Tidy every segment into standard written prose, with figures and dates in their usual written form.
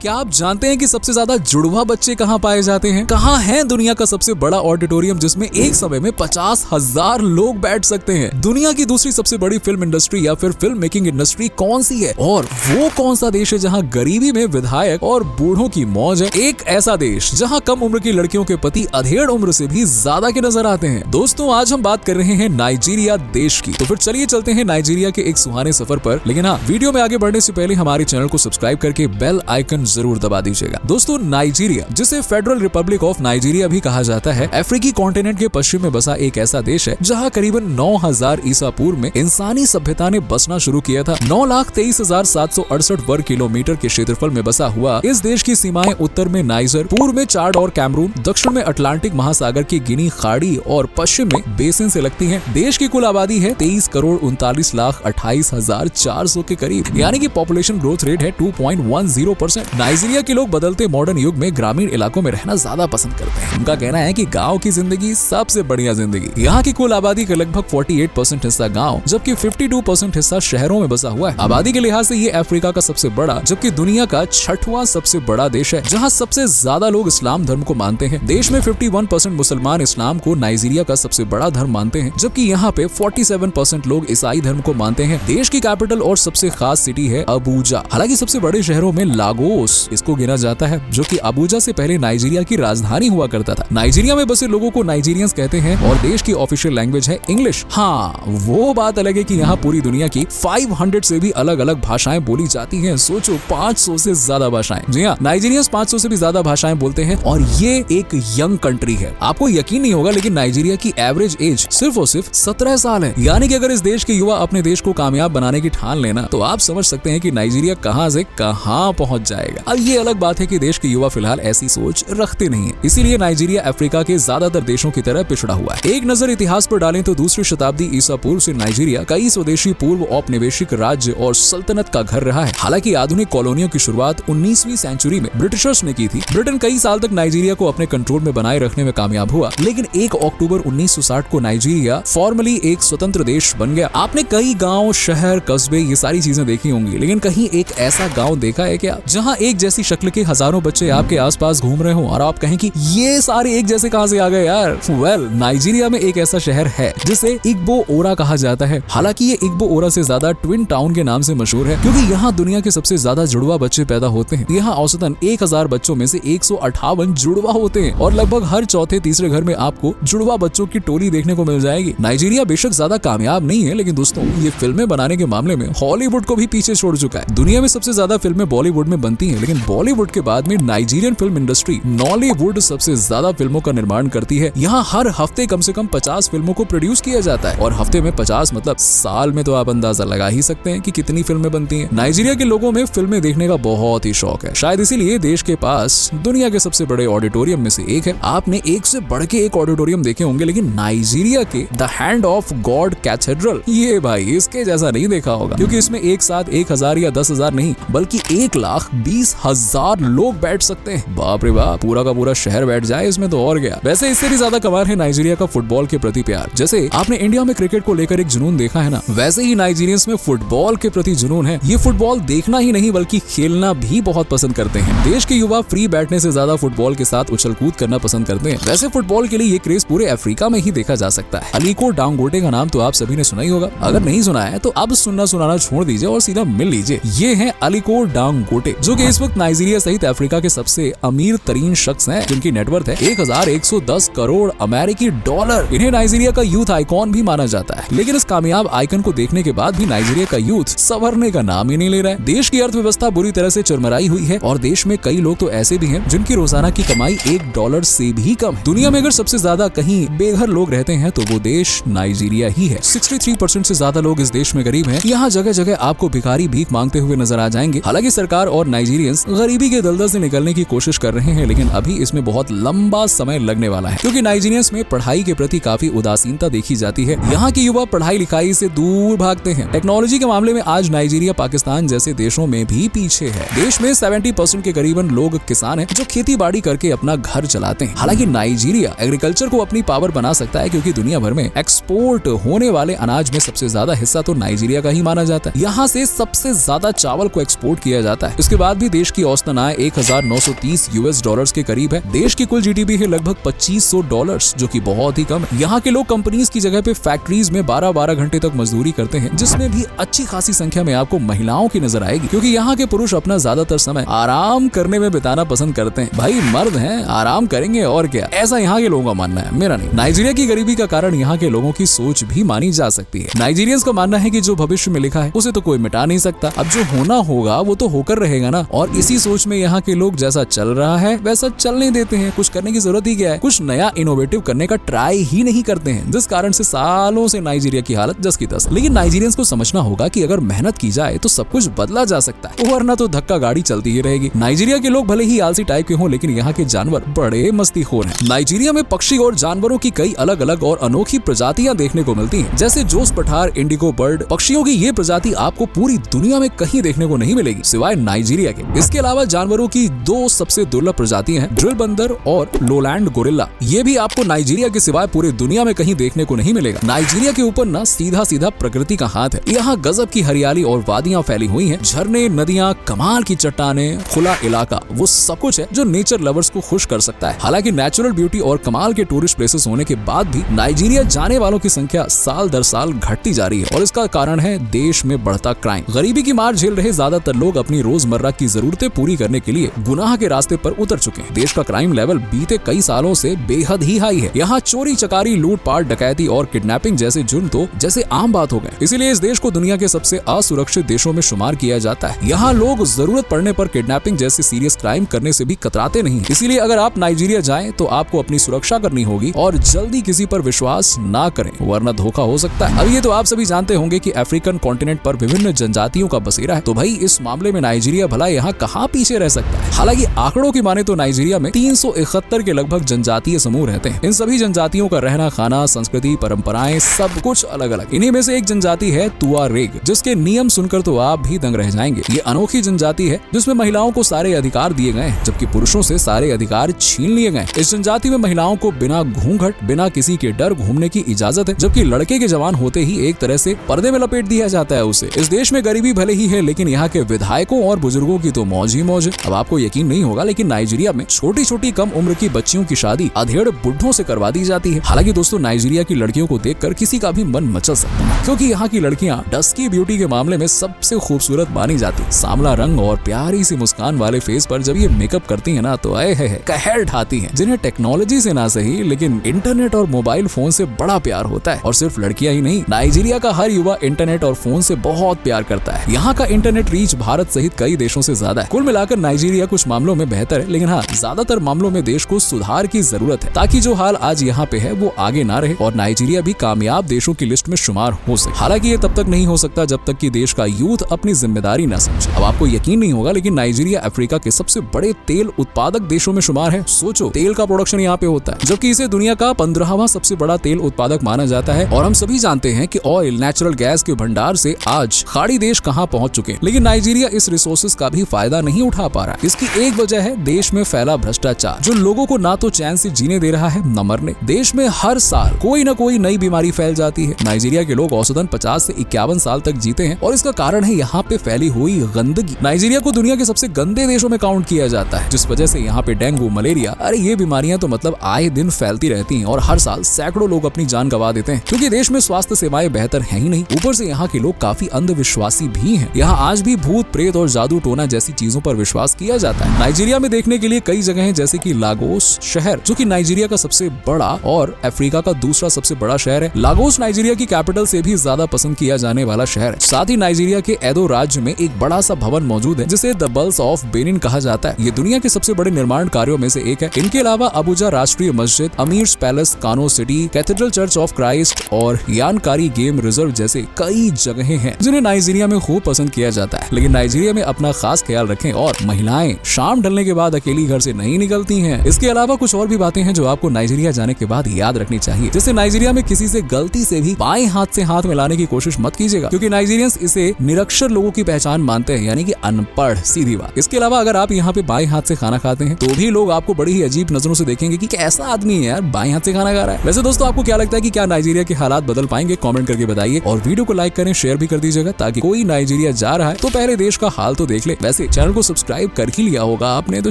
क्या आप जानते हैं कि सबसे ज्यादा जुड़वा बच्चे कहाँ पाए जाते हैं? कहाँ है दुनिया का सबसे बड़ा ऑडिटोरियम जिसमें एक समय में 50,000 लोग बैठ सकते हैं? दुनिया की दूसरी सबसे बड़ी फिल्म इंडस्ट्री या फिर फिल्म मेकिंग इंडस्ट्री कौन सी है? और वो कौन सा देश है जहाँ गरीबी में विधायक और बूढ़ों की मौज है? एक ऐसा देश जहाँ कम उम्र की लड़कियों के पति अधेड़ उम्र से भी ज्यादा के नजर आते हैं। दोस्तों, आज हम बात कर रहे हैं नाइजीरिया देश की। तो फिर चलिए चलते हैं नाइजीरिया के एक सुहाने सफर पर। लेकिन हाँ, वीडियो में आगे बढ़ने से पहले हमारे चैनल को सब्सक्राइब करके बेल आइकन जरूर दबा दीजिएगा। दोस्तों, नाइजीरिया, जिसे फेडरल रिपब्लिक ऑफ नाइजीरिया भी कहा जाता है, अफ्रीकी कॉन्टिनेंट के पश्चिम में बसा एक ऐसा देश है जहाँ करीबन 9000 ईसा पूर्व में इंसानी सभ्यता ने बसना शुरू किया था। 9,23,768 वर्ग किलोमीटर के क्षेत्रफल में बसा हुआ इस देश की सीमाएं उत्तर में नाइजर, पूर्व में चाड और कैमरून, दक्षिण में अटलांटिक महासागर की गिनी खाड़ी और पश्चिम में बेसिन से लगती है। देश की कुल आबादी है 23,39,28,400 के करीब, यानी कि पॉपुलेशन ग्रोथ रेट है 2.10%। नाइजीरिया के लोग बदलते मॉडर्न युग में ग्रामीण इलाकों में रहना ज्यादा पसंद करते हैं। उनका कहना है कि गांव की जिंदगी सबसे बढ़िया जिंदगी। यहाँ की कुल आबादी का लगभग 48% हिस्सा गांव, जबकि 52% हिस्सा शहरों में बसा हुआ है। आबादी के लिहाज से ये अफ्रीका का सबसे बड़ा जबकि दुनिया का 6वां सबसे बड़ा देश है, जहाँ सबसे ज्यादा लोग इस्लाम धर्म को मानते हैं। देश में 51% मुसलमान इस्लाम को नाइजीरिया का सबसे बड़ा धर्म मानते हैं, जबकि यहाँ पे 47% लोग ईसाई धर्म को मानते हैं। देश की कैपिटल और सबसे खास सिटी है अबूजा। हालांकि सबसे बड़े शहरों में लागोस इसको गिना जाता है, जो कि अबूजा से पहले नाइजीरिया की राजधानी हुआ करता था। नाइजीरिया में बसे लोगों को नाइजीरियंस कहते हैं और देश की ऑफिशियल लैंग्वेज है इंग्लिश। हाँ, वो बात अलग है कि यहाँ पूरी दुनिया की 500 से भी अलग अलग भाषाएं बोली जाती हैं। सोचो, 500 से ज्यादा भाषाएं। जी हाँ, नाइजीरियंस 500 से भी ज्यादा भाषाएं बोलते हैं और ये एक यंग कंट्री है। आपको यकीन नहीं होगा, लेकिन नाइजीरिया की एवरेज एज सिर्फ और सिर्फ 17 साल है। यानी कि अगर इस देश के युवा अपने देश को कामयाब बनाने की ठान लेना, तो आप समझ सकते हैं कि नाइजीरिया कहां से कहां पहुंच जाएगा। अब ये अलग बात है कि देश के युवा फिलहाल ऐसी सोच रखते नहीं है, इसीलिए नाइजीरिया अफ्रीका के ज्यादातर देशों की तरह पिछड़ा हुआ है। एक नजर इतिहास पर डालें तो दूसरी शताब्दी ईसा पूर्व से नाइजीरिया कई स्वदेशी पूर्व औपनिवेशिक राज्य और सल्तनत का घर रहा है। हालांकि आधुनिक कॉलोनियों की शुरुआत 19वीं सेंचुरी में ब्रिटिशर्स ने की थी। ब्रिटेन कई साल तक नाइजीरिया को अपने कंट्रोल में बनाए रखने में कामयाब हुआ, लेकिन 1 अक्टूबर 1960 को नाइजीरिया फॉर्मली एक स्वतंत्र देश बन गया। आपने कई गांव, शहर, कस्बे, ये सारी चीजें देखी होंगी, लेकिन कहीं एक ऐसा गांव देखा है क्या जहां एक जैसी शक्ल के हजारों बच्चे आपके आसपास घूम रहे हो और आप कहें कि ये सारे एक जैसे कहां से आ गए यार? वेल, नाइजीरिया में एक ऐसा शहर है जिसे इग्बो ओरा कहा जाता है। हालांकि ये इग्बो ओरा से ज्यादा ट्विन टाउन के नाम से मशहूर है, क्योंकि यहाँ दुनिया के सबसे ज्यादा जुड़वा बच्चे पैदा होते हैं। यहाँ औसतन 1000 बच्चों में से 158 जुड़वा होते हैं और लगभग हर चौथे तीसरे घर में आपको जुड़वा बच्चों की टोली देखने को मिल जाएगी। नाइजीरिया बेशक ज्यादा कामयाब नहीं है, लेकिन दोस्तों, ये फिल्में बनाने के मामले में हॉलीवुड को भी पीछे छोड़ चुका है। दुनिया में सबसे ज्यादा फिल्में बॉलीवुड में बनती हैं, लेकिन बॉलीवुड के बाद में नाइजीरियन फिल्म इंडस्ट्री नॉलीवुड सबसे ज्यादा फिल्मों का निर्माण करती है। यहाँ हर हफ्ते कम से कम 50 फिल्मों को प्रोड्यूस किया जाता है, और हफ्ते में 50 मतलब साल में तो आप अंदाजा लगा ही सकते हैं कि कितनी फिल्में बनती हैं। नाइजीरिया के लोगों में फिल्में देखने का बहुत ही शौक है। शायद इसीलिए देश के पास दुनिया के सबसे बड़े ऑडिटोरियम में से एक है। आपने एक से बढ़ के एक ऑडिटोरियम देखे होंगे, लेकिन नाइजीरिया के the hand of God cathedral, ये भाई इसके जैसा नहीं देखा होगा, क्योंकि इसमें एक साथ 1000 या 10,000 नहीं, बल्कि 1,20,000 लोग बैठ सकते हैं। बाप रे बाप, पूरा का पूरा शहर बैठ जाए इसमें तो और गया। वैसे इससे भी ज्यादा कमाल है नाइजीरिया का फुटबॉल के प्रति प्यार। जैसे आपने इंडिया में क्रिकेट को लेकर एक जुनून देखा है ना, वैसे ही नाइजीरियंस में फुटबॉल के प्रति जुनून है। ये फुटबॉल देखना ही नहीं बल्कि खेलना भी बहुत पसंद करते हैं। देश के युवा फ्री बैठने से ज्यादा फुटबॉल के साथ उछल कूद करना पसंद करते हैं। वैसे फुटबॉल के लिए ये क्रेज पूरे अफ्रीका में ही देखा जा सकता है। अलीको डांगोटे का नाम तो आप सभी ने सुना ही होगा। अगर नहीं सुना है तो अब सुनाना छोड़ दीजिए और सीधा मिल लीजिए। ये है अलीको डांगोटे, जो कि इस वक्त नाइजीरिया सहित अफ्रीका के सबसे अमीर तरीन शख्स हैं, जिनकी नेटवर्थ है 1110 करोड़ अमेरिकी डॉलर। इन्हें नाइजीरिया का यूथ आइकॉन भी माना जाता है, लेकिन इस कामयाब आइकन को देखने के बाद भी नाइजीरिया का यूथ संवरने का नाम ही नहीं ले रहा है। देश की अर्थव्यवस्था बुरी तरह से चरमराई हुई है और देश में कई लोग तो ऐसे भी हैं जिनकी रोजाना की कमाई $1 से भी कम है। दुनिया में अगर सबसे ज्यादा कहीं बेघर लोग रहते हैं तो वो देश नाइजीरिया ही है। 63% से ज्यादा लोग इस देश में गरीब हैं। यहाँ जगह जगह आपको भिखारी भीख मांगते हुए नजर आ जाएंगे। हालांकि सरकार और नाइजीरियंस गरीबी के दलदल से निकलने की कोशिश कर रहे हैं, लेकिन अभी इसमें बहुत लंबा समय लगने वाला है, क्योंकि नाइजीरियंस में पढ़ाई के प्रति काफी उदासीनता देखी जाती है। यहाँ के युवा पढ़ाई लिखाई से दूर भागते हैं। टेक्नोलॉजी के मामले में आज नाइजीरिया पाकिस्तान जैसे देशों में भी पीछे है। देश में 70% के करीबन लोग किसान हैं, जो खेती बाड़ी करके अपना घर चलाते हैं। हालांकि नाइजीरिया एग्रीकल्चर को अपनी पावर बना सकता है, क्योंकि दुनिया भर में एक्सपोर्ट होने वाले अनाज में सबसे ज्यादा हिस्सा तो नाइजीरिया का ही माना जाता है। यहाँ से सबसे ज्यादा चावल को एक्सपोर्ट किया जाता है। इसके बाद भी देश की औसतन आय $1930 के करीब है। देश की कुल जीडीपी है लगभग $2500, जो कि बहुत ही कम है। यहाँ के लोग कंपनीज की जगह पे फैक्ट्रीज में 12-12 घंटे तक मजदूरी करते हैं, जिसमें भी अच्छी खासी संख्या में आपको महिलाओं की नजर आएगी, क्योंकि यहाँ के पुरुष अपना ज्यादातर समय आराम करने में बिताना पसंद करते हैं। भाई मर्द हैं, आराम करेंगे और क्या, ऐसा यहाँ के लोगों का मानना है, मेरा नहीं। नाइजीरिया की गरीबी का कारण यहाँ के लोगों की सोच भी मानी जा सकती है। नाइजीरियंस का मानना है कि जो भविष्य में लिखा है उसे तो कोई मिटा नहीं सकता, अब जो होना होगा वो तो होकर रहेगा ना। और इसी सोच में यहाँ के लोग जैसा चल रहा है वैसा चलने देते हैं। कुछ करने की जरूरत ही क्या है, कुछ नया इनोवेटिव करने का ट्राई ही नहीं करते हैं, जिस कारण से सालों से नाइजीरिया की हालत जस की तस। लेकिन नाइजीरियंस को समझना होगा कि अगर मेहनत की जाए तो सब कुछ बदला जा सकता है, वरना तो धक्का गाड़ी चलती ही रहेगी। नाइजीरिया के लोग भले ही आलसी टाइप के हों, लेकिन यहाँ के जानवर बड़े मस्तीखोर हैं। नाइजीरिया में पक्षी और जानवरों की कई अलग अलग और अनोखी प्रजातियां देखने को मिलती हैं, जैसे जोस पठार इंडिगो बर्ड। पक्षियों की ये प्रजाति आपको पूरी दुनिया में कहीं देखने को नहीं मिलेगी सिवाय नाइजीरिया के। इसके अलावा जानवरों की दो सबसे दुर्लभ प्रजातियां हैं, ड्रिल बंदर और लोलैंड गोरिल्ला। ये भी आपको नाइजीरिया के सिवाय पूरी दुनिया में कहीं देखने को नहीं मिलेगा। नाइजीरिया के ऊपर ना सीधा सीधा प्रकृति का हाथ है। यहाँ गजब की हरियाली और वादियां फैली हुई हैं, झरने, नदियां, कमाल की चट्टानें, खुला इलाका, वो सब कुछ है जो नेचर लवर्स को खुश कर सकता है। हालांकि नेचुरल ब्यूटी और कमाल के टूरिस्ट प्लेसेस होने के बाद भी नाइजीरिया जाने वालों की संख्या साल दर साल घटती जा रही है, और इसका कारण है देश में बढ़ता क्राइम। गरीबी की मार झेल रहे ज्यादातर लोग अपनी रोजमर्रा की जरूरतें पूरी करने के लिए गुनाह के रास्ते पर उतर चुके हैं। देश का क्राइम लेवल बीते कई सालों से बेहद ही हाई है। यहाँ चोरी चकारी, लूटपाट, डकैती और किडनैपिंग जैसे जुर्म तो जैसे आम बात हो गए। इसीलिए इस देश को दुनिया के सबसे असुरक्षित देशों में शुमार किया जाता है। यहाँ लोग जरूरत पड़ने पर किडनैपिंग जैसे सीरियस क्राइम करने से भी कतराते नहीं। इसीलिए अगर आप नाइजीरिया जाएं तो आपको अपनी सुरक्षा करनी होगी और जल्दी किसी पर विश्वास ना करें, वरना धोखा हो सकता है। अब ये तो आप सभी जानते होंगे कि अफ्रीकन कॉन्टिनेंट पर विभिन्न जनजातियों का बसेरा है, तो भाई इस मामले में नाइजीरिया भला यहाँ कहाँ पीछे रह सकता है। हालांकि आंकड़ों की माने तो नाइजीरिया में 371 के लगभग जनजातीय समूह रहते हैं। इन सभी जनजातियों का रहना, खाना, संस्कृति, परंपराएं सब कुछ अलग अलग। इन्हीं में से एक जनजाति है तुआरेग, जिसके नियम सुनकर तो आप भी दंग रह जाएंगे। ये अनोखी जनजाति है जिसमें महिलाओं को सारे अधिकार दिए गए हैं, जबकि पुरुषों से सारे अधिकार छीन लिए गए। इस जनजाति में महिलाओं को बिना घूंघट, बिना किसी के डर घूमने की इजाजत है, जबकि लड़के के जवान होते ही एक तरह से पर्दे में लपेट दिया जाता है उसे। इस देश में गरीबी भले ही है, लेकिन यहाँ के विधायकों और बुजुर्गों की तो मौज ही मौज है। अब आपको यकीन नहीं होगा, लेकिन नाइजीरिया में छोटी छोटी कम उम्र की बच्चियों की शादी अधेड़ बुढ़ों से करवा दी जाती है। हालांकि दोस्तों, नाइजीरिया की लड़कियों को देखकर किसी का भी मन मचल सकता है, क्योंकि यहाँ की लड़कियां डस्की ब्यूटी के मामले में सबसे खूबसूरत मानी जाती। सांवला रंग और प्यारी सी मुस्कान वाले फेस पर जब ये मेकअप करती है ना, तो आए है कहर ढाती है, जिन्हें टेक्नोलॉजी से ना सही लेकिन इंटरनेट और मोबाइल फोन से बड़ा प्यार होता है। और सिर्फ लड़कियां ही नहीं, नाइजीरिया का हर युवा इंटरनेट और फोन से बहुत प्यार करता है। यहाँ का इंटरनेट रीच भारत सहित कई देशों से ज्यादा है। कुल मिलाकर नाइजीरिया कुछ मामलों में बेहतर है, लेकिन हाँ, ज्यादातर मामलों में देश को सुधार की जरूरत है, ताकि जो हाल आज यहाँ पे है वो आगे ना रहे और नाइजीरिया भी कामयाब देशों की लिस्ट में शुमार हो सके। हालांकि ये तब तक नहीं हो सकता जब तक कि देश का यूथ अपनी जिम्मेदारी न समझे। अब आपको यकीन नहीं होगा, लेकिन नाइजीरिया अफ्रीका के सबसे बड़े तेल उत्पादक देशों में शुमार है। सोचो, तेल का प्रोडक्शन यहाँ पे होता है, जबकि इसे दुनिया का 15वां सबसे बड़ा तेल उत्पादक माना जाता है। और हम सभी जानते हैं कि ऑयल, नेचुरल गैस के भंडार से आज खाड़ी देश कहाँ पहुँच चुके हैं, लेकिन नाइजीरिया इस रिसोर्सेज का भी फायदा नहीं उठा पा रहा। इसकी एक वजह है देश में फैला भ्रष्टाचार, जो लोगों को ना तो चैन से जीने दे रहा है न मरने। देश में हर साल कोई न कोई नई बीमारी फैल जाती है। नाइजीरिया के लोग औसतन 50 से 51 साल तक जीते हैं, और इसका कारण है यहाँ पे फैली हुई गंदगी। नाइजीरिया को दुनिया के सबसे गंदे देशों में काउंट किया जाता है, जिस वजह से यहाँ पे डेंगू, मलेरिया, अरे ये बीमारियां तो मतलब आए दिन फैलती रहती हैं, और हर साल सैकड़ों लोग अपनी जान गंवा देते हैं, क्योंकि देश में स्वास्थ्य सेवाएं बेहतर है ही नहीं। ऊपर से यहाँ के लोग काफी अंधविश्वासी भी हैं। यहाँ आज भी भूत, प्रेत और जादू टोना जैसी चीजों पर विश्वास किया जाता है। नाइजीरिया में देखने के लिए कई जगह हैं, जैसे कि लागोस शहर, जो कि नाइजीरिया का सबसे बड़ा और अफ्रीका का दूसरा सबसे बड़ा शहर है। लागोस नाइजीरिया की कैपिटल से भी ज्यादा पसंद किया जाने वाला शहर है। साथ ही नाइजीरिया के एदो राज्य में एक बड़ा सा भवन मौजूद है, जिसे द बल्स ऑफ बेनिन कहा जाता है। ये दुनिया के सबसे बड़े निर्माण कार्यों में से एक है। इनके अलावा अबुजा राष्ट्रीय मस्जिद, अमीर्स पैलेस, कानो city, cathedral church of Christ और यानकारी गेम रिजर्व जैसे कई जगहें हैं, जिन्हें नाइजीरिया में खूब पसंद किया जाता है। लेकिन नाइजीरिया में अपना खास ख्याल रखें, और महिलाएं शाम ढलने के बाद अकेली घर से नहीं निकलती हैं। इसके अलावा कुछ और भी बातें हैं जो आपको नाइजीरिया जाने के बाद याद रखनी चाहिए। जैसे नाइजीरिया में किसी से गलती से भी बाएं हाथ से हाथ मिलाने की कोशिश मत कीजिएगा, क्योंकि नाइजीरियंस इसे निरक्षर लोगों की पहचान मानते हैं, यानी कि अनपढ़, सीधी बात। इसके अलावा अगर आप यहाँ पे बाएं हाथ से खाना खाते हैं, तो भी लोग आपको बड़ी ही अजीब नजरों से देखेंगे कि कैसा आदमी है यार, बाएं हाथ से खाना खा रहा है। वैसे दोस्तों, आपको क्या लगता है कि क्या नाइजीरिया के हालात बदल पाएंगे? कमेंट करके बताइए, और वीडियो को लाइक करें, शेयर भी कर दीजिएगा, ताकि कोई नाइजीरिया जा रहा है तो पहले देश का हाल तो देख ले। वैसे वैसे चैनल को सब्सक्राइब कर ही लिया होगा आपने, तो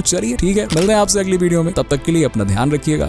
चलिए ठीक है, मिलते हैं आपसे अगली वीडियो में। तब तक के लिए अपना ध्यान रखिएगा।